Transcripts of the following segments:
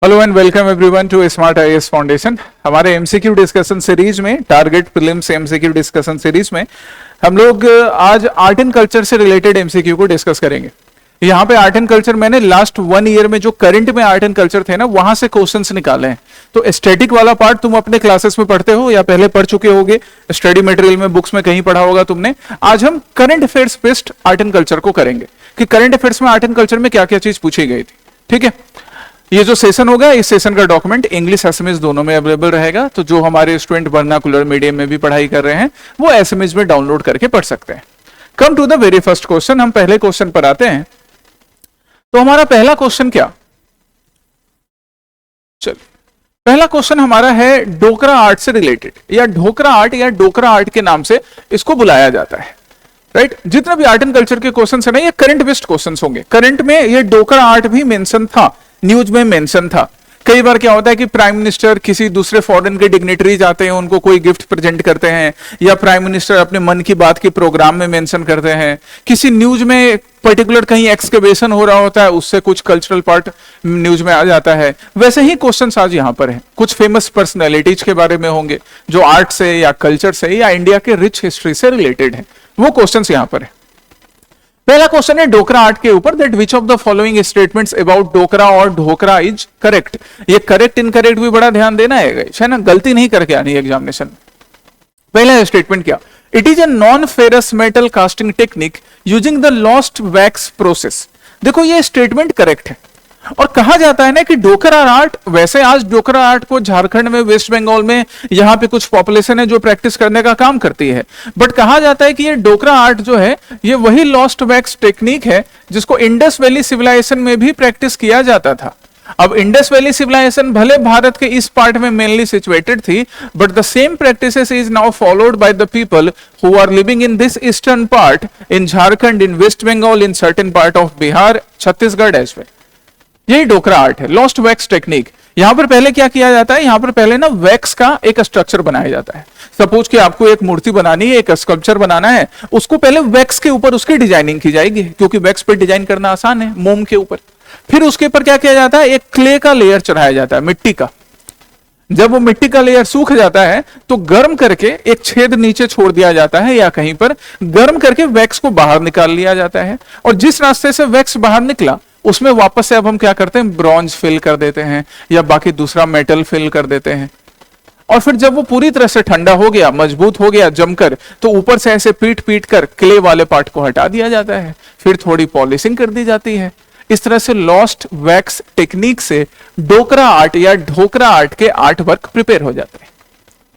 Hello and welcome everyone to Smart IAS Foundation. हमारे MCQ discussion series में, target prelims MCQ discussion series में हम लोग आज आर्ट एंड कल्चर से रिलेटेड एमसीक्यू को डिस्कस करेंगे। यहाँ पे आर्ट एंड कल्चर मैंने लास्ट 1 ईयर में जो करंट में आर्ट एंड कल्चर थे ना, वहां से क्वेश्चंस निकाले हैं। तो स्टैटिक वाला पार्ट तुम अपने क्लासेस में पढ़ते हो या पहले पढ़ चुके होगे, स्टडी मटेरियल में, बुक्स में कहीं पढ़ा होगा तुमने। आज हम current affairs based art and culture को करेंगे कि करंट अफेयर्स में आर्ट एंड कल्चर में क्या क्या चीज पूछी गई थी। ठीक है, ये जो सेशन होगा, इस सेशन का डॉक्यूमेंट इंग्लिश एसएमएस दोनों में अवेलेबल रहेगा। तो जो हमारे स्टूडेंट वर्नाकुलर मीडियम में भी पढ़ाई कर रहे हैं वो एसएमएस में डाउनलोड करके पढ़ सकते हैं। Come to the very first question, हम पहले क्वेश्चन पर आते हैं। तो हमारा पहला क्वेश्चन क्या, चलिए पहला क्वेश्चन हमारा है डोकरा आर्ट से रिलेटेड, या ढोकरा आर्ट या डोकरा आर्ट के नाम से इसको बुलाया जाता है। राइट, जितना भी आर्ट एंड कल्चर के क्वेश्चन है ना, ये करंट बेस्ड क्वेश्चन होंगे। करंट में ये डोकरा आर्ट भी मेंशन था, न्यूज में मेंशन था। कई बार क्या होता है कि प्राइम मिनिस्टर किसी दूसरे फॉरेन के डिग्नेटरीज आते हैं, उनको कोई गिफ्ट प्रेजेंट करते हैं, या प्राइम मिनिस्टर अपने मन की बात के प्रोग्राम में मेंशन करते हैं। किसी न्यूज में पर्टिकुलर कहीं एक्सकवेशन हो रहा होता है, उससे कुछ कल्चरल पार्ट न्यूज में आ जाता है। वैसे ही क्वेश्चंस आज यहाँ पर है। कुछ फेमस पर्सनैलिटीज के बारे में होंगे जो आर्ट से या कल्चर से या इंडिया के रिच हिस्ट्री से रिलेटेड है, वो क्वेश्चंस यहाँ पर है। पहला क्वेश्चन है डोकरा आर्ट के ऊपर, that which of the following statements about Dokra और ढोकरा इज करेक्ट। ये करेक्ट इनकरेक्ट भी बड़ा ध्यान देना है ना, गलती नहीं करके आनी एग्जामिनेशन में। पहला स्टेटमेंट क्या, it is a non ferrous metal casting technique using the lost wax process. देखो ये स्टेटमेंट करेक्ट है। और कहा जाता है ना कि डोकरा आर्ट, वैसे आज डोकरा आर्ट को झारखंड में, वेस्ट बंगाल में, यहाँ पे कुछ पॉपुलेशन है जो प्रैक्टिस करने का काम करती है, बट कहा जाता है कि ये डोकरा आर्ट जो है ये वही लॉस्ट वैक्स टेक्निक है जिसको इंडस वैली सिविलाइजेशन में भी प्रैक्टिस किया जाता था। अब इंडस वैली सिविलाइजेशन भले भारत के इस पार्ट में मेनली सिचुएटेड थी, but the same practices is now followed by the people who are living in this eastern part, in Jharkhand, in West Bengal, in certain part of Bihar, Chhattisgarh as well. यही डोकरा आर्ट है, lost wax technique. यहां पर पहले क्या किया जाता है, यहां पर पहले ना वैक्स का एक स्ट्रक्चर बनाया जाता है। सपोज कि आपको एक मूर्ति बनानी है, एक स्कल्पचर बनाना है, उसको पहले वैक्स के ऊपर उसकी डिजाइनिंग की जाएगी, क्योंकि वैक्स पे डिजाइन करना आसान है, मोम के ऊपर। फिर उसके ऊपर क्या किया जाता है, एक क्ले का लेयर चढ़ाया जाता है, मिट्टी का। जब वो मिट्टी का लेयर सूख जाता है तो गर्म करके एक छेद नीचे छोड़ दिया जाता है, या कहीं पर गर्म करके वैक्स को बाहर निकाल लिया जाता है। और जिस रास्ते से वैक्स बाहर निकला उसमें वापस से अब हम क्या करते हैं, ब्रॉन्ज फिल कर देते हैं या बाकी दूसरा मेटल फिल कर देते हैं। और फिर जब वो पूरी तरह से ठंडा हो गया, मजबूत हो गया जमकर, तो ऊपर से ऐसे पीट पीट कर क्ले वाले पार्ट को हटा दिया जाता है। फिर थोड़ी पॉलिशिंग कर दी जाती है। इस तरह से लॉस्ट वैक्स टेक्निक से डोकरा आर्ट या ढोकरा आर्ट के आर्ट वर्क प्रिपेयर हो जाते हैं।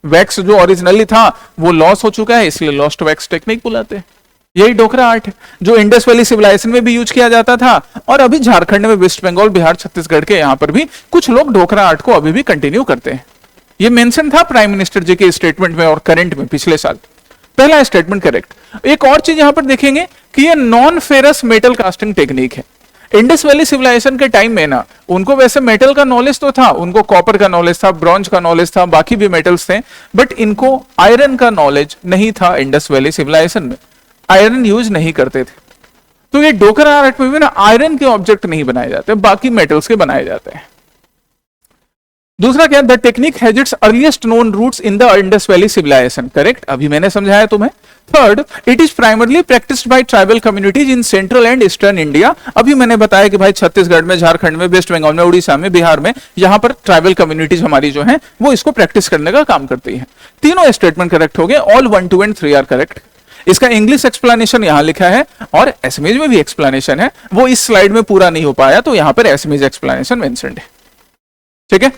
वैक्स जो ओरिजिनली था वो लॉस हो चुका है, इसलिए लॉस्ट वैक्स टेक्निक बुलाते हैं। यही डोकरा आर्ट है जो इंडस वैली सिविलाइजेशन में भी यूज किया जाता था, और अभी झारखंड में, वेस्ट बंगाल, बिहार, छत्तीसगढ़ के यहां पर भी कुछ लोग डोकरा आर्ट को अभी भी कंटिन्यू करते हैं। ये मेंशन था प्राइम मिनिस्टर जी के स्टेटमेंट में और करंट में पिछले साल। पहला स्टेटमेंट करेक्ट। एक और चीज यहां पर देखेंगे कि ये non ferrous metal casting technique है। इंडस वैली सिविलाइजेशन के टाइम में ना, उनको वैसे मेटल का नॉलेज तो था, उनको कॉपर का नॉलेज था, ब्रॉन्ज का नॉलेज था, बाकी भी मेटल्स थे, बट इनको आयरन का नॉलेज नहीं था। इंडस वैली सिविलाइजेशन में आयरन यूज नहीं करते थे। तो ये डोकरा आर्ट में भी ना आयरन के ऑब्जेक्ट नहीं बनाए जाते, बाकी मेटल्स के बनाए जाते हैं। दूसरा क्या, the technique has its earliest known roots in the Indus Valley civilisation. Correct, अभी मैंने समझाया तुम्हें। Third, it is primarily practised by tribal communities in central and eastern India. अभी मैंने बताया कि भाई छत्तीसगढ़ में, झारखंड में, वेस्ट बंगाल में, उड़ीसा में, बिहार में, यहां पर ट्राइबल कम्युनिटीज हमारी जो है वो इसको प्रैक्टिस करने का काम करती है। तीनों स्टेटमेंट करेक्ट हो गए, ऑल 1, 2 and 3 आर करेक्ट। इसका इंग्लिश एक्सप्लेनेशन यहां लिखा है और एसएमएस में भी एक्सप्लेनेशन है, वो इस स्लाइड में पूरा नहीं हो पाया, तो यहां पर एसएमएस एक्सप्लेनेशन मेंशन्ड है। ठीक है,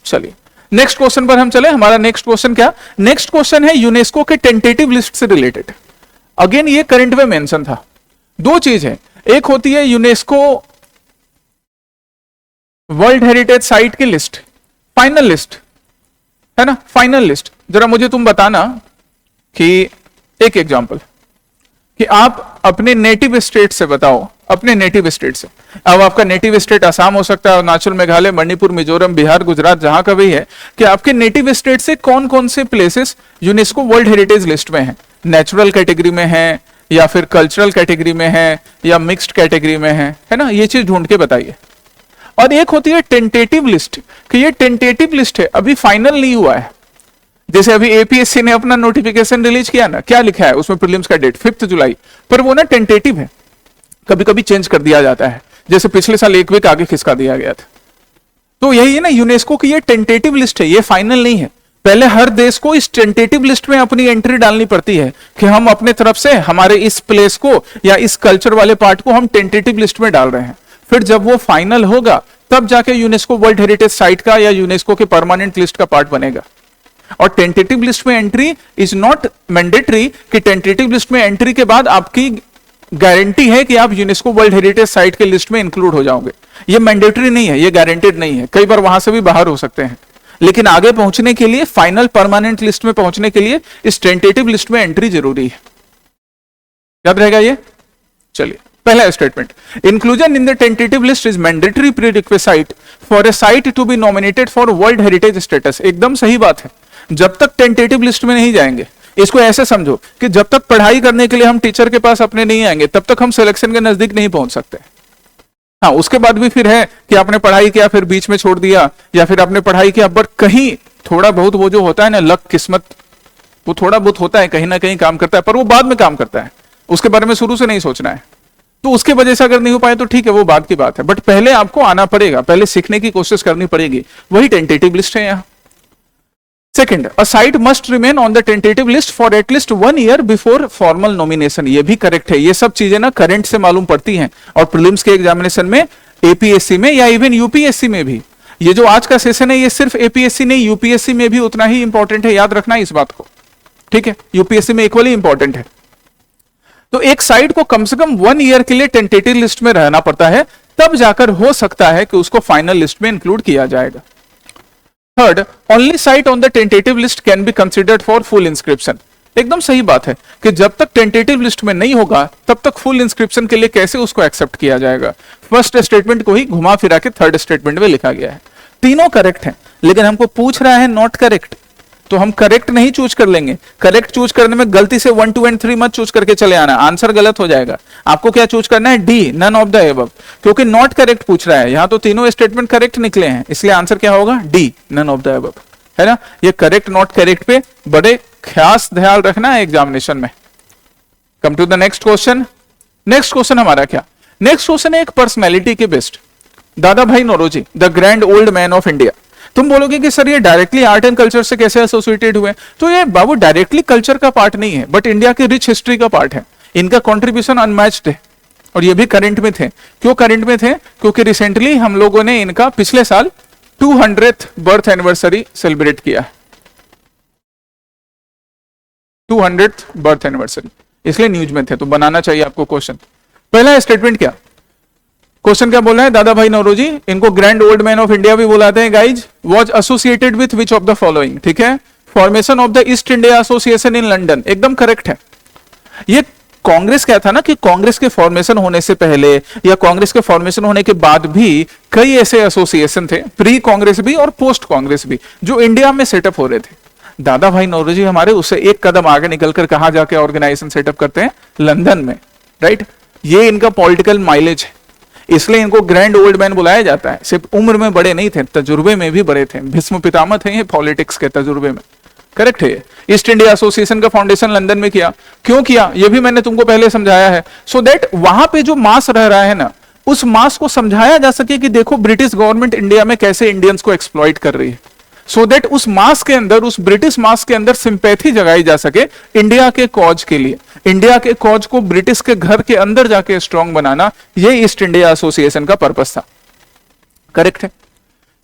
चलिए नेक्स्ट क्वेश्चन पर हम चले। हमारा नेक्स्ट क्वेश्चन क्या, नेक्स्ट क्वेश्चन है यूनेस्को के टेंटेटिव लिस्ट से रिलेटेड। अगेन ये करंट में मेंशन था। दो चीज है, एक होती है यूनेस्को वर्ल्ड हेरिटेज साइट की लिस्ट, फाइनल लिस्ट है ना, फाइनल लिस्ट। जरा मुझे तुम बताना कि एक एग्जांपल कि आप अपने नेटिव स्टेट से बताओ, अपने नेटिव स्टेट से। अब आपका नेटिव स्टेट असम हो सकता है, अरुणाचल, मेघालय, मणिपुर, मिजोरम, बिहार, गुजरात, जहां का भी है, कि आपके नेटिव स्टेट से कौन कौन से places UNESCO world heritage list में हैं। नेचुरल कैटेगरी में है, या फिर कल्चरल कैटेगरी में है, या मिक्स्ड कैटेगरी में है ना, ये चीज ढूंढ के बताइए। और एक होती है टेंटेटिव लिस्ट, कि ये टेंटेटिव लिस्ट है, अभी फाइनल नहीं हुआ है। जैसे अभी एपीएससी ने अपना नोटिफिकेशन रिलीज किया ना, क्या लिखा है उसमें प्रीलिम्स का डेट 5 जुलाई, पर वो ना टेंटेटिव है, कभी कभी चेंज कर दिया जाता है, जैसे पिछले साल एक वीक आगे खिसका दिया गया था। तो यही है ना यूनेस्को की ये टेंटेटिव लिस्ट है, ये फाइनल नहीं है। पहले हर देश को इस टेंटेटिव लिस्ट में अपनी एंट्री डालनी पड़ती है कि हम अपने तरफ से हमारे इस प्लेस को या इस कल्चर वाले पार्ट को हम टेंटेटिव लिस्ट में डाल रहे हैं। फिर जब वो फाइनल होगा तब जाके यूनेस्को वर्ल्ड हेरिटेज साइट का या यूनेस्को के परमानेंट लिस्ट का पार्ट बनेगा। और टेंटेटिव लिस्ट में एंट्री इज नॉट मैंडेटरी, कि टेंटेटिव लिस्ट में एंट्री के बाद आपकी गारंटी है कि आप यूनेस्को वर्ल्ड हेरिटेज साइट के लिस्ट में इंक्लूड हो जाओगे। ये मैंडेटरी नहीं है, ये गारंटेड नहीं है, कई बार वहां से भी बाहर हो सकते हैं। लेकिन आगे पहुंचने के लिए, फाइनल परमानेंट लिस्ट में पहुंचने के लिए इस टेंटेटिव लिस्ट में एंट्री जरूरी है। याद रहेगा ये? चलिए पहला statement, inclusion in the tentative list is mandatory prerequisite for a site to be nominated for World Heritage status. एकदम सही बात है, जब तक टेंटेटिव लिस्ट में नहीं जाएंगे, इसको ऐसे समझो कि जब तक पढ़ाई करने के लिए हम टीचर के पास अपने नहीं आएंगे तब तक हम सिलेक्शन के नजदीक नहीं पहुंच सकते। हाँ, उसके बाद भी फिर है कि आपने पढ़ाई किया फिर बीच में छोड़ दिया, या फिर आपने पढ़ाई किया बट कहीं थोड़ा बहुत वो जो होता है ना लक, किस्मत, वो थोड़ा बहुत होता है, कहीं ना कहीं काम करता है, पर वो बाद में काम करता है, उसके बारे में शुरू से नहीं सोचना है। तो उसके वजह से अगर नहीं हो पाए तो ठीक है, वो बात की बात है, बट पहले आपको आना पड़ेगा, पहले सीखने की कोशिश करनी पड़ेगी। वही टेंटेटिव लिस्ट है यहाँ। Second, a site must remain on the tentative list for at least 1 year before formal nomination. ये भी करेक्ट है, ये सब चीजें ना करंट से मालूम पड़ती हैं, और प्रीलिम्स के एग्जामिनेशन में, एपीएससी में या इवन यूपीएससी में भी। ये जो आज का सेशन है ये सिर्फ एपीएससी नहीं, यूपीएससी में भी उतना ही इंपॉर्टेंट है, याद रखना इस बात को, ठीक है? यूपीएससी में इक्वली इंपॉर्टेंट है। तो एक साइट को कम से कम 1 ईयर के लिए टेंटेटिव लिस्ट में रहना पड़ता है, तब जाकर हो सकता है कि उसको फाइनल लिस्ट में इंक्लूड किया जाएगा। Third, only site on the tentative list can be considered for full inscription. एकदम सही बात है कि जब तक टेंटेटिव लिस्ट में नहीं होगा तब तक फुल इंस्क्रिप्शन के लिए कैसे उसको एक्सेप्ट किया जाएगा। फर्स्ट स्टेटमेंट को ही घुमा फिरा के थर्ड स्टेटमेंट में लिखा गया है। तीनों करेक्ट हैं, लेकिन हमको पूछ रहा है नॉट करेक्ट, तो हम करेक्ट नहीं चूज कर लेंगे। करेक्ट चूज करने में गलती से 1, 2 and 3 मत चूज करके चले आना, आंसर गलत हो जाएगा। आपको क्या चूज करना है? D, none of the above, क्योंकि नॉट करेक्ट पूछ रहा है। यहां तो तीनों स्टेटमेंट करेक्ट निकले हैं, इसलिए आंसर क्या होगा? D, none of the above, है ना? ये करेक्ट नॉट करेक्ट पे बड़े खास ध्यान रखना है एग्जामिनेशन में। Come to the next question. Next question हमारा क्या? नेक्स्ट क्वेश्चन है एक पर्सनैलिटी के based. Dadabhai Naoroji, the grand old man of India. तुम बोलोगे कि सर ये डायरेक्टली आर्ट एंड कल्चर से कैसे एसोसिएटेड हुए? तो ये बाबू डायरेक्टली कल्चर का पार्ट नहीं है, बट इंडिया की रिच हिस्ट्री का पार्ट है। इनका कंट्रीब्यूशन अनमैच्ड है, और ये भी करंट में थे। क्यों करंट में थे? क्योंकि रिसेंटली हम लोगों ने इनका पिछले साल 200th बर्थ एनिवर्सरी सेलिब्रेट किया। 200th बर्थ एनिवर्सरी, इसलिए न्यूज में थे, तो बनाना चाहिए आपको क्वेश्चन। पहला स्टेटमेंट क्या? क्वेश्चन क्या बोला है? दादा भाई नौरोजी, इनको grand old man of India भी बुलाते हैं guys, was associated with which of the following. ठीक है, formation of the east India association in London, एकदम करेक्ट है। ये कांग्रेस क्या था ना कि कांग्रेस के फॉर्मेशन होने से पहले या कांग्रेस के फॉर्मेशन होने के बाद भी कई ऐसे एसोसिएशन थे, प्री कांग्रेस भी और पोस्ट कांग्रेस भी, जो इंडिया में सेटअप हो रहे थे। दादा भाई नौरोजी हमारे उससे एक कदम आगे निकलकर कहां जाके ऑर्गेनाइजेशन सेटअप करते हैं? लंदन में, राइट? ये इनका पॉलिटिकल माइलेज है, इसलिए इनको ग्रैंड ओल्ड मैन बुलाया जाता है। सिर्फ उम्र में बड़े नहीं थे, तजुर्बे में भी बड़े थे, भीष्म पितामह थे ये पॉलिटिक्स के तजुर्बे में। करेक्ट है। ईस्ट इंडिया एसोसिएशन का फाउंडेशन लंदन में किया। क्यों किया ये भी मैंने तुमको पहले समझाया है, सो दैट वहां पे जो मास रह रहा है ना, उस मास को समझाया जा सके कि देखो ब्रिटिश गवर्नमेंट इंडिया में कैसे इंडियंस को एक्सप्लॉइट कर रही है, सो दैट उस मास के अंदर, उस ब्रिटिश मास के अंदर सिंपैथी जगाई जा सके इंडिया के कॉज के लिए। इंडिया के कॉज को ब्रिटिश के घर के अंदर जाके स्ट्रांग बनाना, ये ईस्ट इंडिया एसोसिएशन का पर्पस था। करेक्ट है।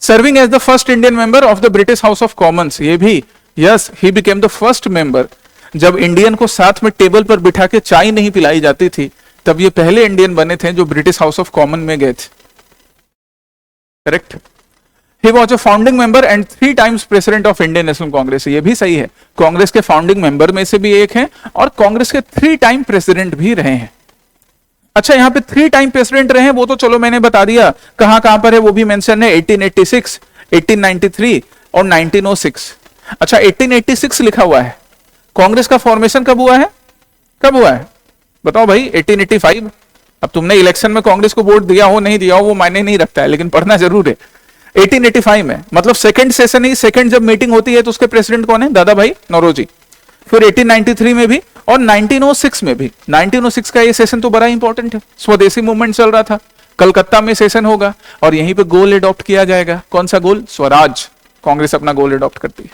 Serving as the first Indian member of the British House of Commons, ये भी yes, he became the first member. जब इंडियन को साथ में टेबल पर बिठा के चाय नहीं पिलाई जाती थी, तब ये पहले इंडियन बने थे जो ब्रिटिश हाउस ऑफ कॉमन में गए थे। Correct. He was a founding member and 3 times president of Indian National Congress, ये भी सही है। कांग्रेस के फाउंडिंग मेंबर में से भी एक हैं और कांग्रेस के 3 टाइम प्रेसिडेंट भी रहे हैं। अच्छा, यहाँ पे 3 टाइम प्रेसिडेंट रहे हैं वो तो चलो मैंने बता दिया, कहां कहां पर है वो भी मेंशन है, 1886, 1893 और 1906। अच्छा, 1886 लिखा हुआ है। कांग्रेस का फॉर्मेशन कब हुआ है? कब हुआ है बताओ भाई? 1885, अब तुमने इलेक्शन में कांग्रेस को वोट दिया हो नहीं दिया हो वो मायने नहीं रखता है, लेकिन पढ़ना जरूर है। 1885 में, मतलब सेकंड सेशन ही, सेकंड जब मीटिंग होती है तो उसके प्रेसिडेंट कौन है? दादा भाई नौरोजी। फिर 1893 में भी और 1906 में भी। 1906 का ये सेशन तो बड़ा इंपॉर्टेंट है, स्वदेशी मूवमेंट चल रहा था, कलकत्ता में सेशन होगा और यहीं पे गोल एडॉप्ट किया जाएगा। कौन सा गोल? स्वराज। कांग्रेस अपना गोल एडॉप्ट करती है।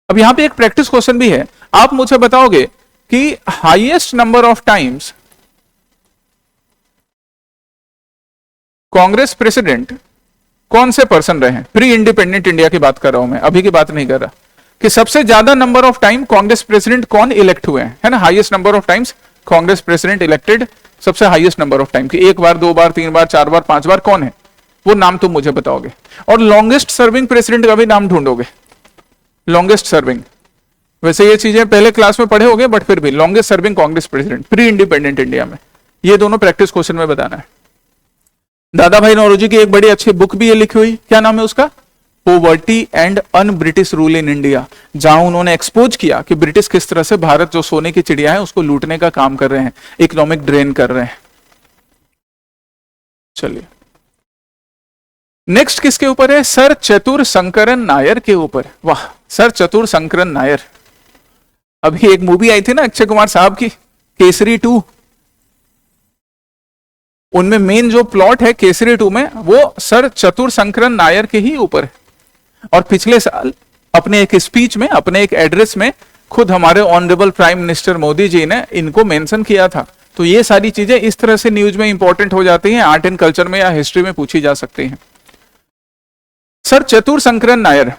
अब यहां पे एक प्रैक्टिस क्वेश्चन भी है, आप मुझे बताओगे कि highest number of times Congress president कौन से पर्सन रहे हैं? प्री इंडिपेंडेंट इंडिया की बात कर रहा हूं मैं, अभी की बात नहीं कर रहा, कि सबसे ज्यादा number of time Congress president कौन इलेक्ट हुए हैं, है ना? Highest number of times Congress president elected, सबसे हाईएस्ट नंबर ऑफ टाइम, कि एक बार, दो बार, तीन बार, चार बार, पांच बार, कौन है वो नाम तुम मुझे बताओगे। और लॉन्गेस्ट सर्विंग प्रेसिडेंट का भी नाम ढूंढोगे, लॉन्गेस्ट सर्विंग। वैसे ये चीजें पहले क्लास में पढ़े होगे, बट फिर भी longest serving Congress president pre independent India में, ये दोनों प्रैक्टिस क्वेश्चन में बताना है। दादा भाई नौरोजी की एक बड़ी अच्छी बुक भी ये लिखी हुई, क्या नाम है उसका? Poverty and un British rule in India, जहां उन्होंने एक्सपोज किया कि ब्रिटिश किस तरह से भारत जो सोने की चिड़िया है उसको लूटने का काम कर रहे हैं, इकोनॉमिक ड्रेन कर रहे हैं। चलिए नेक्स्ट किसके ऊपर है? सर चतुर शंकरन नायर के ऊपर। वाह, सर चतुर शंकरन नायर। अभी एक मूवी आई थी ना अक्षय कुमार साहब की, केसरी 2, उनमें मेन जो प्लॉट है केसरी 2 में वो सर चतुर शंकरन नायर के ही ऊपर है। और पिछले साल अपने एक स्पीच में, अपने एक एड्रेस में खुद हमारे honourable prime minister Modi ji ने इनको मेंशन किया था। तो ये सारी चीजें इस तरह से न्यूज में इंपॉर्टेंट हो जाती हैं, आर्ट एंड कल्चर में या हिस्ट्री में पूछी जा सकती हैं। सर चतुर शंकरन नायर,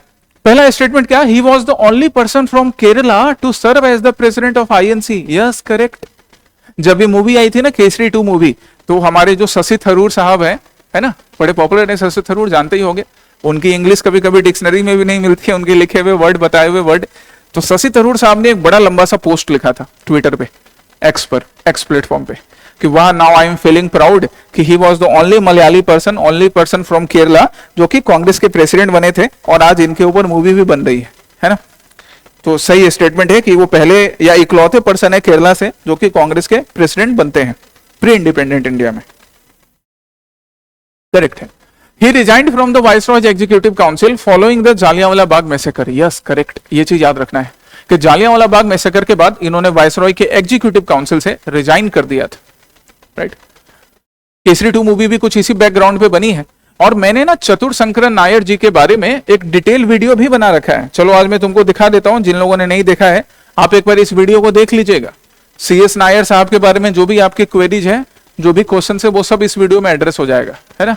पहला स्टेटमेंट क्या? He was the only person from Kerala to serve as the president of INC. Yes, correct. जब ये मूवी आई थी ना केसरी 2 मूवी, तो हमारे जो शशि थरूर साहब है ना, बड़े पॉपुलर है शशि थरूर, जानते ही होंगे। उनकी इंग्लिश कभी कभी डिक्शनरी में भी नहीं मिलती है, उनके लिखे हुए वर्ड, बताए हुए वर्ड। तो शशि थरूर साहब ने एक बड़ा लंबा सा पोस्ट लिखा था ट्विटर पे, एक्स प्लेटफॉर्म पे, कि वाह, now I am feeling proud कि he was the only Malayali person, only person from Kerala जो कि कांग्रेस के प्रेसिडेंट बने थे, और आज इनके ऊपर मूवी भी बन रही है ना। तो सही स्टेटमेंट है कि वो पहले या इकलौते पर्सन है केरला से जो कि कांग्रेस के प्रेसिडेंट बनते हैं प्री इंडिपेंडेंट इंडिया में। करेक्ट है। He resigned from the viceroy executive council following the Jallianwala Bagh massacre. Yes, correct. ये चीज याद रखना है कि जालियांवाला बाग मैसेकर के बाद इन्होंने वाइसरॉय के एग्जीक्यूटिव काउंसिल से रिजाइन कर दिया था, राइट। केसरी 2 मूवी भी कुछ इसी बैकग्राउंड पे बनी है। और मैंने ना चतुर शंकरन नायर जी के बारे में एक डिटेल वीडियो भी बना रखा है, चलो आज मैं तुमको दिखा देता हूं। जिन लोगों ने नहीं देखा है आप एक बार इस वीडियो को देख लीजिएगा। CS नायर साहब के बारे में जो भी आपकी क्वेरीज है, जो भी क्वेश्चन है, वो सब इस वीडियो में एड्रेस हो जाएगा, है ना।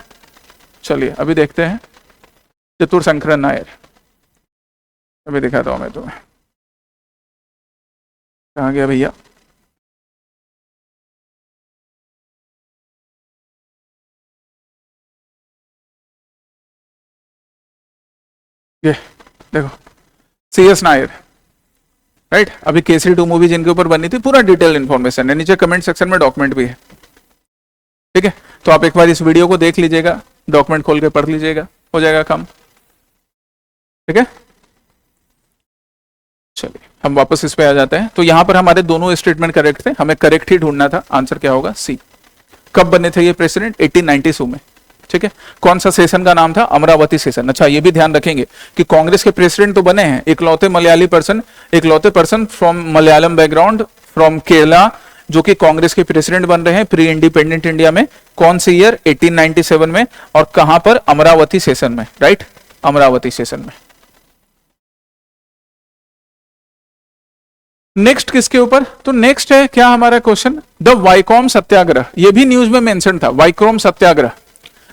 चलिए अभी देखते हैं चतुर शंकरन नायर, अभी दिखाता हूं मैं तुम्हें। कहां गया भैया? ये देखो, CS नायर, राइट। अभी केसरी 2 मूवी जिनके ऊपर बनी थी, पूरा डिटेल इंफॉर्मेशन है, नीचे कमेंट सेक्शन में डॉक्यूमेंट भी है, ठीक है। तो आप एक बार इस वीडियो को देख लीजिएगा, डॉक्यूमेंट खोल के पढ़ लीजिएगा, हो जाएगा काम, ठीक है। चलिए हम वापस इस पे आ जाते हैं। तो यहां पर हमारे दोनों स्टेटमेंट करेक्ट थे, हमें करेक्ट ही ढूंढना था। आंसर क्या होगा? सी। कब बने थे ये प्रेसिडेंट? 1892 में, ठीक है। कौन सा सेशन का नाम था? अमरावती सेशन। अच्छा, ये भी ध्यान रखेंगे कि कांग्रेस के प्रेसिडेंट तो बने हैं इकलौते मलयाली पर्सन, इकलौते person from Malayalam background from Kerala जो कि कांग्रेस के प्रेसिडेंट बन रहे हैं प्री इंडिपेंडेंट इंडिया में। कौन सी ईयर? 1897 में। और कहां पर? अमरावती सेशन में, राइट, अमरावती सेशन में। नेक्स्ट किसके ऊपर? तो नेक्स्ट है क्या हमारा क्वेश्चन? द वाइकोम सत्याग्रह। ये भी न्यूज में मेंशन था, Vaikom Satyagraha.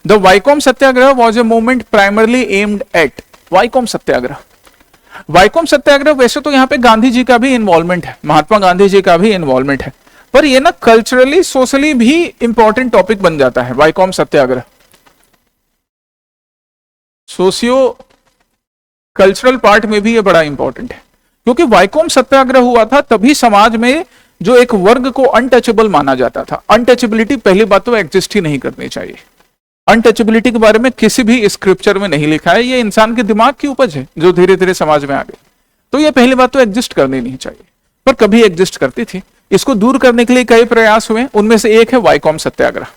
The Vaikom Satyagraha was a movement primarily aimed at. Vaikom Satyagraha, Vaikom Satyagraha, वैसे तो यहां पे गांधी जी का भी इन्वॉल्वमेंट है, महात्मा गांधी जी का भी इन्वॉल्वमेंट है, पर ये ना कल्चरली सोशली भी इंपॉर्टेंट टॉपिक बन जाता है। वाइकोम सत्याग्रह सोशियो कल्चरल पार्ट में भी ये बड़ा इंपॉर्टेंट है, क्योंकि वाइकोम सत्याग्रह हुआ था तभी समाज में जो एक वर्ग को अनटचेबल माना जाता था। अनटचेबिलिटी पहली बात तो एग्जिस्ट ही नहीं करनी चाहिए। अनटचेबिलिटी के बारे में किसी भी स्क्रिप्चर में नहीं लिखा है, ये इंसान के दिमाग की उपज है जो धीरे धीरे समाज में आ गई। तो ये पहली बात तो एग्जिस्ट करनी नहीं चाहिए, पर कभी एग्जिस्ट करती थी। इसको दूर करने के लिए कई प्रयास हुए, उनमें से एक है वाइकॉम सत्याग्रह।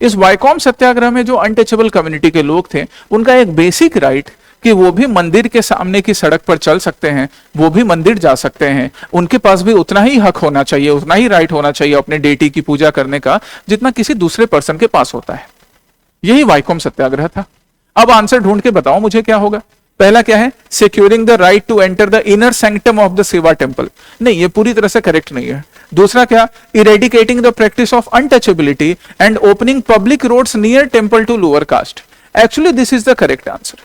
इस वाइकॉम सत्याग्रह में जो अनटचेबल कम्युनिटी के लोग थे, उनका एक बेसिक राइट कि वो भी मंदिर के सामने की सड़क पर चल सकते हैं, वो भी मंदिर जा सकते हैं, उनके पास भी उतना ही हक होना चाहिए, उतना ही राइट होना चाहिए अपने डेटी की पूजा करने का जितना किसी दूसरे पर्सन के पास होता है। यही वाइकॉम सत्याग्रह था। अब आंसर ढूंढ के बताओ मुझे क्या होगा। पहला क्या है, securing the right to enter the inner sanctum of the Shiva temple. नहीं, ये पूरी तरह से करेक्ट नहीं है। दूसरा क्या, eradicating the practice of untouchability and opening public roads near temple to lower caste. Actually this is the correct answer.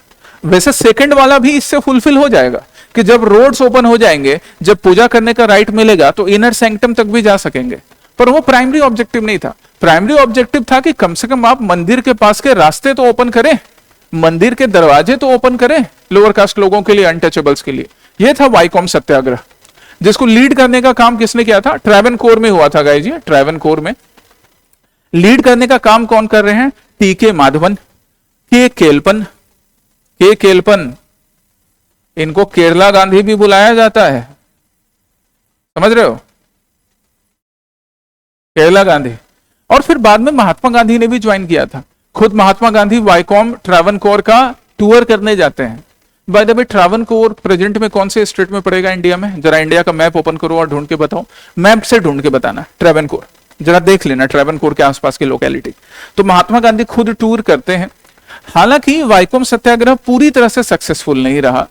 वैसे सेकंड वाला भी इससे फुलफिल हो जाएगा कि जब रोड्स ओपन हो जाएंगे, जब पूजा करने का राइट मिलेगा तो इनर सैंक्टम तक भी जा सकेंगे, पर वो प्राइमरी ऑब्जेक्टिव नहीं था। प्राइमरी ऑब्जेक्टिव था कि कम से कम आप मंदिर के पास के रास्ते तो ओपन करें, मंदिर के दरवाजे तो ओपन करें लोअर कास्ट लोगों के लिए, अनटचेबल्स के लिए। यह था वाइकॉम सत्याग्रह, जिसको लीड करने का काम किसने किया था? ट्रैवनकोर में हुआ था गाइस जी। ट्रैवनकोर में लीड करने का काम कौन कर रहे हैं? टी.के. माधवन, के केलपन, इनको केरला गांधी भी बुलाया जाता है, समझ रहे हो, केरला गांधी। और फिर बाद में महात्मा गांधी ने भी ज्वाइन किया था। खुद महात्मा गांधी वाइकॉम ट्रैवनकोर का टूर करने जाते हैं। By the way, Travancore present में कौन से स्टेट में पड़ेगा इंडिया में? जरा इंडिया का मैप ओपन करो और ढूंढ के बताओ, मैप से ढूंढ के बताना। ट्रैवनकोर जरा देख लेना, ट्रैवनकोर के आसपास की लोकेलिटी। तो महात्मा गांधी खुद टूर करते हैं। हालांकि वाइकॉम सत्याग्रह पूरी तरह से सक्सेसफुल नहीं रहा,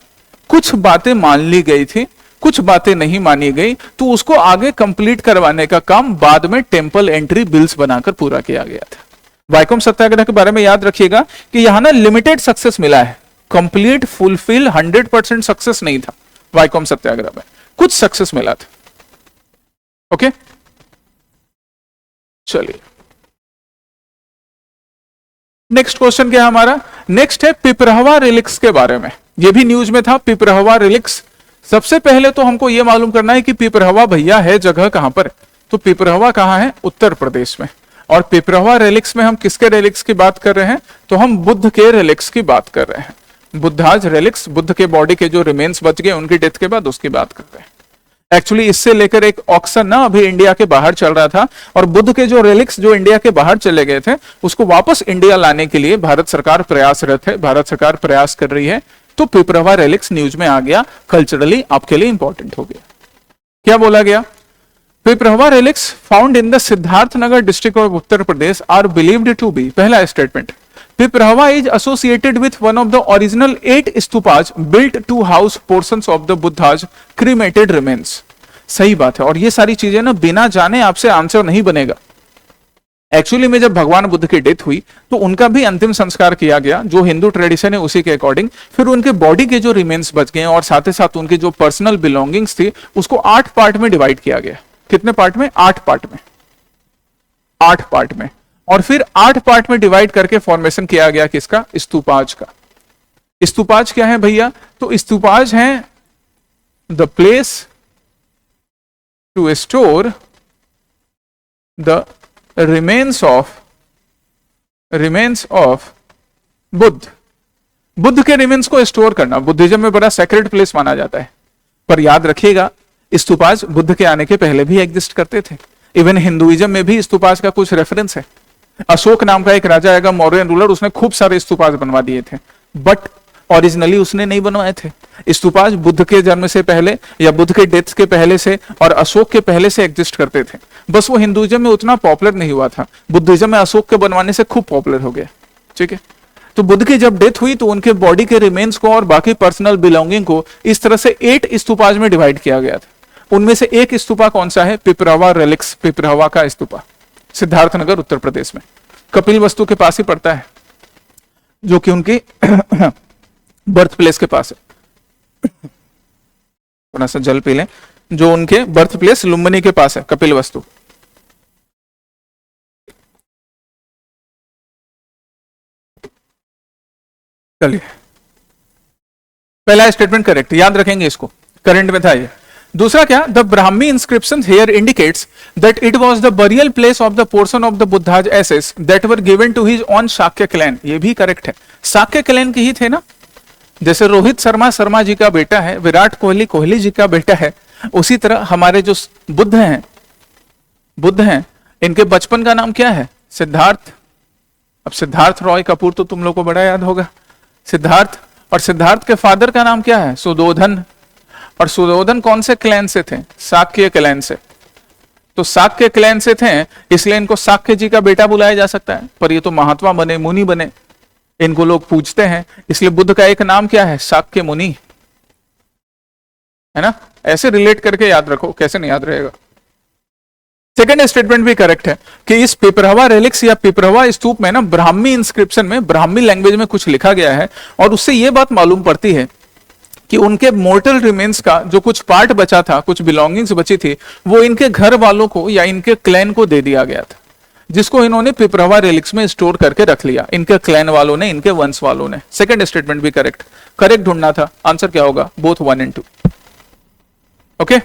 कुछ बातें मान ली गई थी, कुछ बातें नहीं मानी गई, तो उसको आगे कंप्लीट करवाने का काम बाद में टेम्पल एंट्री बिल्स बनाकर पूरा किया गया था। वाइकॉम सत्याग्रह के बारे में याद रखिएगा कि यहां ना लिमिटेड सक्सेस मिला है, कंप्लीट फुलफिल 100% सक्सेस नहीं था वाइकॉम सत्याग्रह में, कुछ सक्सेस मिला था। ओके, चलिए नेक्स्ट क्वेश्चन क्या है हमारा? नेक्स्ट है पिपरहवा रिलिक्स के बारे में। यह भी न्यूज में था, पिपरहवा रिलिक्स। सबसे पहले तो हमको यह मालूम करना है कि पिपरहवा भैया है जगह कहां पर? तो पिपरहवा कहां है? उत्तर प्रदेश में। और पिपरहवा रिलिक्स में हम किसके रिलिक्स की बात कर रहे हैं? तो हम बुद्ध के रिलिक्स की बात कर रहे हैं। बुद्धाज रिलिक्स, बुद्ध के बॉडी के जो रिमेन्स बच गए उनकी डेथ के बाद, उसकी बात कर रहे हैं। एक्चुअली इससे लेकर एक ऑक्शन ना अभी इंडिया के बाहर चल रहा था, और बुद्ध के जो रिलिक्स जो इंडिया के बाहर चले गए थे उसको वापस इंडिया लाने के लिए भारत सरकार प्रयासरत है, भारत सरकार प्रयास कर रही है। तो पिपरहवा रिलिक्स न्यूज में आ गया, कल्चरली आपके लिए इंपॉर्टेंट हो गया। क्या बोला गया? Piprahwa relics found in the Siddharthnagar district of Uttar Pradesh are believed to be, पहला statement, Piprahwa is associated with one of the original 8 stupas built to house portions of the Buddha's cremated remains। सही बात है, और ये सारी चीजें ना बिना जाने आपसे आंसर नहीं बनेगा। एक्चुअली में जब भगवान बुद्ध की डेथ हुई तो उनका भी अंतिम संस्कार किया गया, जो हिंदू ट्रेडिशन है उसी के अकॉर्डिंग। फिर उनके बॉडी के जो रिमेन्स बच गए और साथ ही साथ उनके जो पर्सनल बिलोंगिंग्स थी उसको 8 पार्ट में डिवाइड किया गया। कितने पार्ट में? 8 पार्ट में, 8 पार्ट में। और फिर 8 पार्ट में डिवाइड करके फॉर्मेशन किया गया किसका? स्तूपाज का। स्तूपाज क्या है भैया? तो स्तूपाज है the place to store the remains of Buddha. Buddha के रिमेन्स को स्टोर करना बुद्धिज्म में बड़ा सेक्रेड प्लेस माना जाता है। पर याद रखिएगा, स्तूपाज बुद्ध के आने के पहले भी एग्जिस्ट करते थे। इवन हिंदुइज्म में भी स्तूपाज का कुछ रेफरेंस है। अशोक नाम का एक राजा आएगा, मौर्यन रूलर, उसने खूब सारे स्तूपाज बनवा दिए थे, बट ओरिजिनली उसने नहीं बनवाए थे। स्तूपाज बुद्ध के जन्म से पहले या बुद्ध के डेथ के पहले से और अशोक के पहले से एग्जिस्ट करते थे, बस वो हिंदुइज्म में उतना पॉपुलर नहीं हुआ था। बुद्धिज्म में अशोक के बनवाने से खूब पॉपुलर हो गया। ठीक है, तो बुद्ध की जब डेथ हुई तो उनके बॉडी के रिमेन्स को और बाकी पर्सनल बिलोंगिंग को इस तरह से 8 स्तूपाज में डिवाइड किया गया था। उनमें से एक स्तूपा कौन सा है? पिपरहवा रिलिक्स, पिपरहवा का स्तूपा, सिद्धार्थनगर उत्तर प्रदेश में, कपिल वस्तु के पास ही पड़ता है, जो कि उनकी बर्थ प्लेस के पास है। थोड़ा सा जल पी लें। जो उनके बर्थ प्लेस लुम्बिनी के पास है, कपिल वस्तु। चलिए, पहला स्टेटमेंट करेक्ट, याद रखेंगे इसको, करंट में था ये। दूसरा क्या? The Brahmi inscription here indicates that it was the burial place of the portion of the Buddha's ashes that were given to his own Shakya clan. ये भी करेक्ट है, शाक्य क्लैन के ही थे ना। जैसे रोहित शर्मा शर्मा जी का बेटा है, विराट कोहली कोहली जी का बेटा है, उसी तरह हमारे जो बुद्ध हैं बुद्ध हैं, इनके बचपन का नाम क्या है? सिद्धार्थ। अब सिद्धार्थ रॉय कपूर तो तुम लोग को बड़ा याद होगा, सिद्धार्थ। और सिद्धार्थ के फादर का नाम क्या है? सुधोधन। और सुधोधन कौन से क्लैन से थे? शाक्य क्लैन से। तो शाक्य क्लैन से थे, इसलिए इनको शाक्य जी का बेटा बुलाया जा सकता है। पर ये तो महात्मा बने, मुनि बने, इनको लोग पूजते हैं, इसलिए बुद्ध का एक नाम क्या है? शाक्य मुनि, है ना? ऐसे रिलेट करके याद रखो, कैसे नहीं याद रहेगा। सेकेंड स्टेटमेंट भी करेक्ट है कि इस पिपरहवा रेलिक्स या पिपरहवा स्तूप में ना ब्राह्मी इंस्क्रिप्शन में, ब्राह्मी लैंग्वेज में कुछ लिखा गया है, और उससे यह बात मालूम पड़ती है कि उनके मोर्टल रिमेन्स का जो कुछ पार्ट बचा था, कुछ बिलोंगिंग्स बची थी, वो इनके घर वालों को या इनके क्लैन को दे दिया गया था, जिसको इन्होंने पिपरहवा रेलिक्स में स्टोर करके रख लिया, इनके क्लैन वालों ने, इनके वंश वालों ने। सेकंड स्टेटमेंट भी करेक्ट ढूंढना था। आंसर क्या होगा? Both 1 and 2। ओके,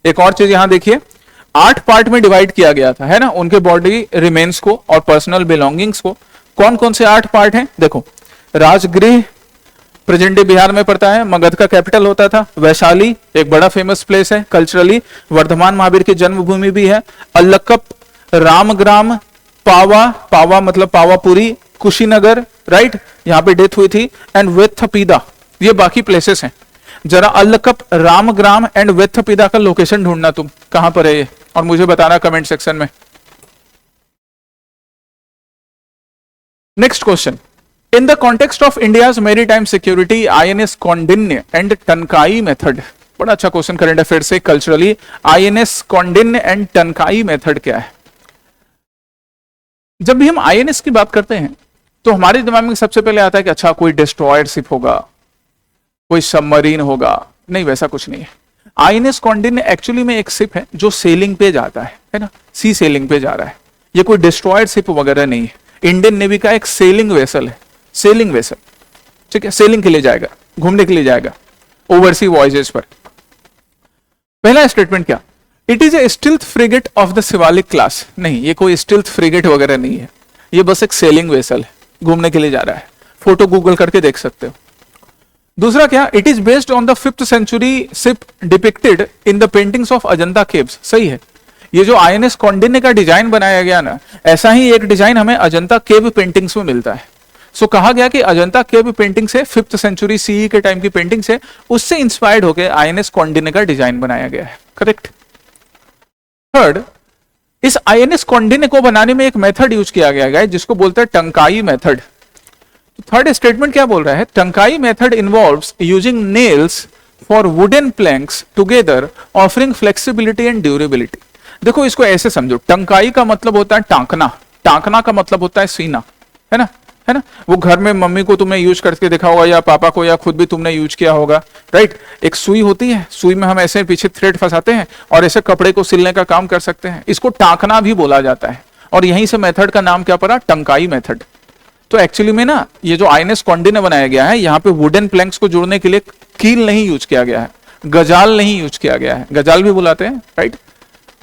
एक और चीज यहां देखिए, 8 पार्ट में डिवाइड किया गया था, है ना, उनके बॉडी रिमेन्स को और पर्सनल बिलोंगिंग्स को। कौन कौन से 8 पार्ट हैं? देखो, राजगृह प्रेजेंट डे बिहार में पड़ता है, मगध का कैपिटल होता था। वैशाली एक बड़ा फेमस प्लेस है कल्चरली, वर्धमान महावीर की जन्मभूमि भी है। अल्लकप, रामग्राम, पावा, पावा मतलब पावापुरी, कुशीनगर, राइट, यहां पे डेथ हुई थी, एंड वेथपीदा, ये बाकी प्लेसेस हैं। जरा अल्लकप, रामग्राम एंड वेथपीदा का लोकेशन ढूंढना, तुम कहां पर है ये, और मुझे बताना कमेंट सेक्शन में। Next question, in the context of India's maritime security, INS Kaundinya and Tankai method. बड़ा अच्छा क्वेश्चन, करंट अफेयर से culturally. INS Kaundinya and Tankai method क्या है? जब भी हम आईएनएस की बात करते हैं तो हमारे दिमाग में सबसे पहले आता है कि अच्छा कोई डिस्ट्रॉयर शिप होगा, कोई सबमरीन होगा। नहीं, वैसा कुछ नहीं है। आईएनएस कौंडिन्य एक्चुअली में एक शिप है जो सेलिंग पे जाता है ना, सी सेलिंग पे जा रहा है। ये कोई डिस्ट्रॉयर शिप वगैरह नहीं है, इंडियन नेवी का एक सेलिंग वेसल है, सेलिंग वेसल, ठीक है, सेलिंग के लिए जाएगा, घूमने के लिए जाएगा, ओवरसी वॉयजेस पर। पहला स्टेटमेंट क्या? It is a stealth frigate of the Shivalik class. नहीं, ये कोई स्टिल्थ फ्रिगेट वगैरह नहीं है, ये बस एक सेलिंग वेसल है, घूमने के लिए जा रहा है। फोटो गूगल करके देख सकते हो। दूसरा क्या? It is based on the 5th century ship depicted in the paintings of Ajanta caves. सही है, ये जो आईएनएस कौंडिन्य का डिजाइन बनाया गया ना, ऐसा ही एक डिजाइन हमें अजंता केव पेंटिंग्स में मिलता है। सो कहा गया कि अजंता केव पेंटिंग से 5th century सीई के टाइम की पेंटिंग से, उससे इंस्पायर्ड होकर आईएनएस कौंडिन्य का डिजाइन बनाया गया है। करेक्ट। थर्ड, इस आईएनएस कौंडिन्य को बनाने में एक मेथड यूज किया गया है जिसको बोलते हैं टंकाई मेथड। थर्ड स्टेटमेंट क्या बोल रहा है? Tankai method involves using nails for wooden planks together, offering flexibility and durability. देखो, इसको ऐसे समझो, टंकाई का मतलब होता है टांकना, टांकना का मतलब होता है सीना, है ना, है ना। वो घर में मम्मी को तुमने यूज करके देखा होगा, या पापा को, या खुद भी तुमने यूज किया होगा, राइट। एक सुई होती है, सुई में हम ऐसे पीछे थ्रेड फंसाते हैं और ऐसे कपड़े को सिलने का काम कर सकते हैं। इसको टांकना भी बोला जाता है, और यहीं से मेथड का नाम क्या पड़ा? टंकाई मेथड। तो एक्चुअली में ना, ये जो आईएनएस कौंडिन्य बनाया गया है, यहाँ पे वुडन प्लैंक्स को जोड़ने के लिए कील नहीं यूज किया गया है, गजाल नहीं यूज किया गया है, गजाल भी बुलाते हैं, राइट।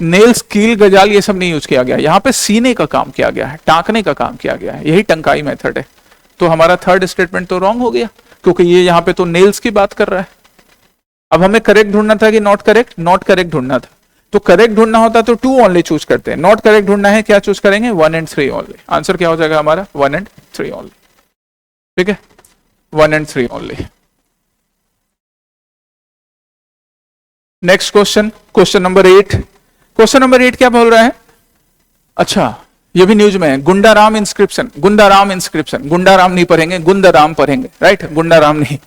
नेल्स, कील, गजाल ये सब नहीं यूज किया गया, यहाँ पे सीने का काम किया गया है, टांकने का काम किया गया है, यही टंकाई मेथड है। तो हमारा थर्ड स्टेटमेंट तो रॉन्ग हो गया, क्योंकि ये यहाँ पे तो नेल्स की बात कर रहा है। अब हमें करेक्ट ढूंढना था कि नॉट करेक्ट? नॉट करेक्ट ढूंढना था। तो करेक्ट ढूंढना होता तो 2 ओनली चूज करते हैं, नॉट करेक्ट ढूंढना है, क्या चूज करेंगे? 1 and 3 ओनली। आंसर क्या हो जाएगा हमारा? 1 and 3 ओनली, ठीक है, 1 and 3 only. Next question, question number 8। Question number 8 क्या बोल रहा है? अच्छा, ये भी न्यूज में है, गुंडाराम इंस्क्रिप्शन। गुंडाराम इंस्क्रिप्शन, गुंडाराम नहीं पढ़ेंगे, गुंडाराम पढ़ेंगे, राइट, गुंडाराम नहीं।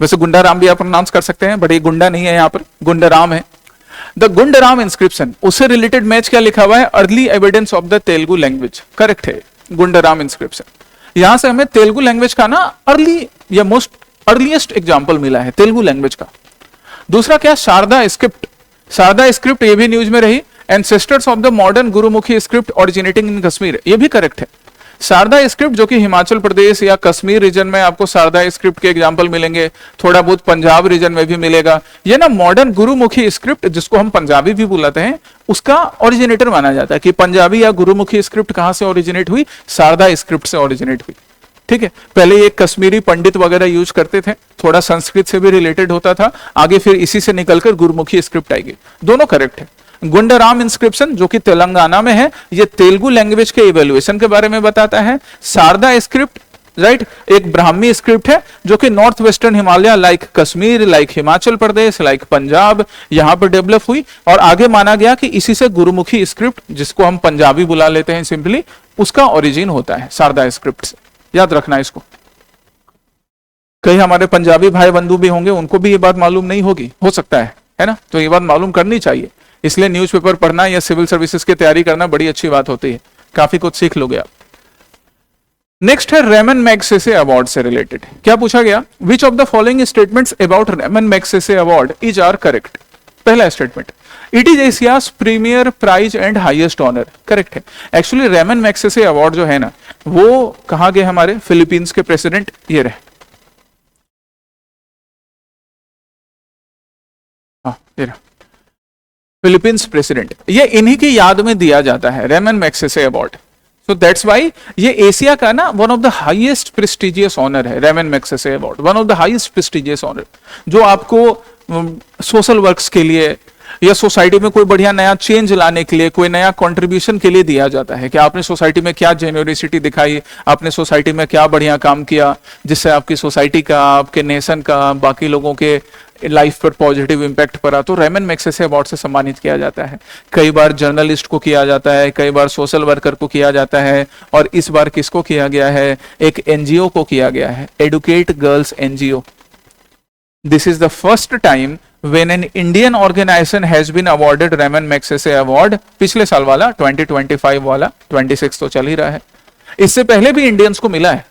वैसे गुंडाराम भी आप प्रोनाउंस कर सकते हैं, बट ये गुंडा नहीं है, यहाँ पर गुंडाराम है। द गुंडाराम इंस्क्रिप्शन, उससे रिलेटेड मैच क्या लिखा हुआ है? Early evidence of the Telugu language. Correct है, गुंडाराम इंस्क्रिप्शन। यहां से हमें तेलुगु लैंग्वेज का ना अर्ली या मोस्ट अर्लीस्ट एग्जांपल मिला है तेलुगु लैंग्वेज का। दूसरा क्या? शारदा स्क्रिप्ट। शारदा स्क्रिप्ट ये भी न्यूज में रही, ancestors of the modern Gurmukhi script originating इन कश्मीर, ये भी करेक्ट है। शारदा स्क्रिप्ट जो कि हिमाचल प्रदेश या कश्मीर रीजन में आपको शारदा स्क्रिप्ट के एग्जांपल मिलेंगे, थोड़ा बहुत पंजाब रीजन में भी मिलेगा। ये ना मॉडर्न गुरुमुखी स्क्रिप्ट, जिसको हम पंजाबी भी बुलाते हैं, उसका ओरिजिनेटर माना जाता है कि पंजाबी या गुरुमुखी स्क्रिप्ट कहां से ओरिजिनेट हुई? शारदा स्क्रिप्ट से ओरिजिनेट हुई, ठीक है। पहले ये कश्मीरी पंडित वगैरह यूज करते थे, थोड़ा संस्कृत से भी रिलेटेड होता था, आगे फिर इसी से निकलकर गुरुमुखी स्क्रिप्ट आएगी। दोनों करेक्ट है। गुंडाराम इंस्क्रिप्शन जो कि तेलंगाना में है, ये तेलुगु लैंग्वेज के इवेल्युएशन के बारे में बताता है। शारदा स्क्रिप्ट, राइट, एक ब्राह्मी स्क्रिप्ट है जो कि north western Himalaya like Kashmir, like Himachal Pradesh, like Punjab, यहां पर डेवलप हुई और आगे माना गया कि इसी से गुरुमुखी स्क्रिप्ट, जिसको हम पंजाबी बुला लेते हैं सिंपली, उसका ओरिजिन होता है शारदा स्क्रिप्ट से। याद रखना इसको। कई हमारे पंजाबी भाई बंधु भी होंगे, उनको भी ये बात मालूम नहीं होगी, हो सकता है ना, तो ये बात मालूम करनी चाहिए। इसलिए न्यूज़पेपर पढ़ना या सिविल सर्विसेज की तैयारी करना बड़ी अच्छी बात होती है, काफी कुछ सीख लोगे आप। नेक्स्ट है रेमन मैग्सेसे अवार्ड से रिलेटेड। क्या पूछा गया? Which of the following statements about Ramon Magsaysay award is are correct? पहला statement, it is Asia's premier prize and highest honour, correct है। एक्चुअली रेमन मैग्सेसे अवार्ड जो है ना, वो कहां गए? हमारे फिलीपींस के प्रेसिडेंट ये रहे, फिलीपींस प्रेसिडेंट, ये इन्हीं की याद में दिया जाता है Ramon Magsaysay award. So that's why ये एशिया का ना one of the highest prestigious honour है, Ramon Magsaysay award, one of the highest prestigious honour, जो आपको सोशल वर्क्स के लिए या सोसाइटी में कोई बढ़िया नया चेंज लाने के लिए, कोई नया कंट्रीब्यूशन के लिए दिया जाता है कि आपने सोसाइटी में क्या जेन्युइनिटी दिखाई, आपने सोसाइटी में क्या बढ़िया काम किया, जिससे आपकी सोसाइटी का, आपके नेशन का, बाकी लोगों के लाइफ पर पॉजिटिव इंपैक्ट पड़ा, तो रेमन मैग्सेसे अवार्ड से सम्मानित किया जाता है। कई बार जर्नलिस्ट को किया जाता है, कई बार सोशल वर्कर को किया जाता है, और इस बार किसको किया गया है? एक एनजीओ को किया गया है, educate girls NGO. This is the first time when an Indian organization has been awarded Ramon Magsaysay award. पिछले साल वाला 2025 वाला, 26 तो चल ही रहा है, इससे पहले भी इंडियंस को मिला है।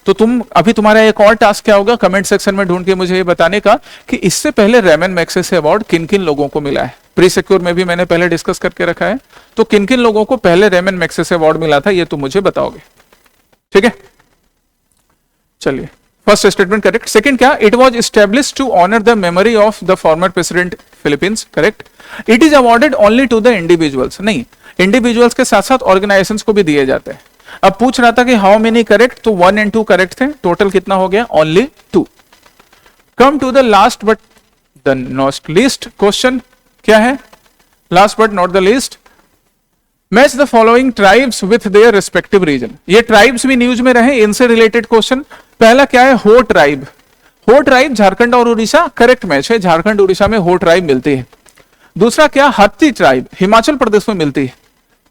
तो तुम्हारा एक और टास्क क्या होगा, कमेंट सेक्शन में ढूंढ के मुझे ये बताने का कि इससे पहले रेमन मैग्सेसे अवार्ड किन किन लोगों को मिला है। प्री सिक्योर में भी मैंने पहले डिस्कस करके रखा है, तो किन किन लोगों को पहले रेमन मैग्सेसे अवार्ड मिला था ये तुम मुझे बताओगे, ठीक है। चलिए, फर्स्ट स्टेटमेंट करेक्ट। सेकंड क्या? It was established to honour the memory of the former president Philippines, correct. It is awarded only to the individuals, नहीं, इंडिविजुअल्स के साथ साथ ऑर्गेनाइजेशंस को भी दिए जाते हैं। अब पूछ रहा था कि हाउ मेनी करेक्ट, तो 1 and 2 करेक्ट थे, टोटल कितना हो गया? Only 2। Come to the last but the not least question, क्या है? Last but not the least, match the following tribes with their respective region. ये ट्राइब्स भी न्यूज में रहे, इनसे रिलेटेड क्वेश्चन। पहला क्या है? हो ट्राइब। हो ट्राइब झारखंड और उड़ीसा, करेक्ट मैच है, झारखंड उड़ीसा में हो ट्राइब मिलती है। दूसरा क्या? हत्ती ट्राइब, हिमाचल प्रदेश में मिलती है।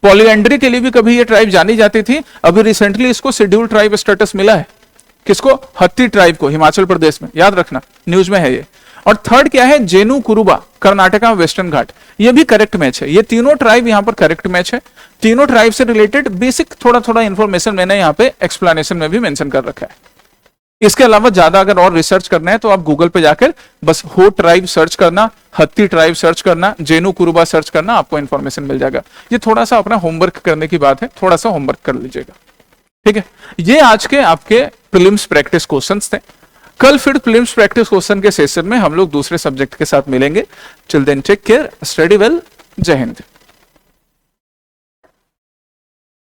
पॉलीएंड्री के लिए भी कभी ये ट्राइब जानी जाती थी, अभी रिसेंटली इसको शेड्यूल ट्राइब स्टेटस मिला है। किसको? हत्ती ट्राइब को, हिमाचल प्रदेश में, याद रखना, न्यूज में है ये। और थर्ड क्या है? जेनु कुरुबा, कर्नाटका वेस्टर्न घाट, ये भी करेक्ट मैच है। ये तीनों ट्राइब यहाँ पर करेक्ट मैच है। तीनों ट्राइब से रिलेटेड बेसिक थोड़ा थोड़ा इंफॉर्मेशन मैंने यहाँ पे एक्सप्लेनेशन में भी मेंशन कर रखा है। इसके अलावा ज्यादा अगर और रिसर्च करना है तो आप गूगल पे जाकर बस हो ट्राइब सर्च करना, हत्ती ट्राइब सर्च करना, जेनु कुरुबा सर्च करना, आपको इंफॉर्मेशन मिल जाएगा। ये थोड़ा सा अपना होमवर्क करने की बात है, थोड़ा सा होमवर्क कर लीजिएगा, ठीक है। ये आज के आपके प्रीलिम्स प्रैक्टिस क्वेश्चंस थे। कल फिर प्रीलिम्स प्रैक्टिस क्वेश्चन के सेशन में हम लोग दूसरे सब्जेक्ट के साथ मिलेंगे। Till then take care, study well, जय हिंद।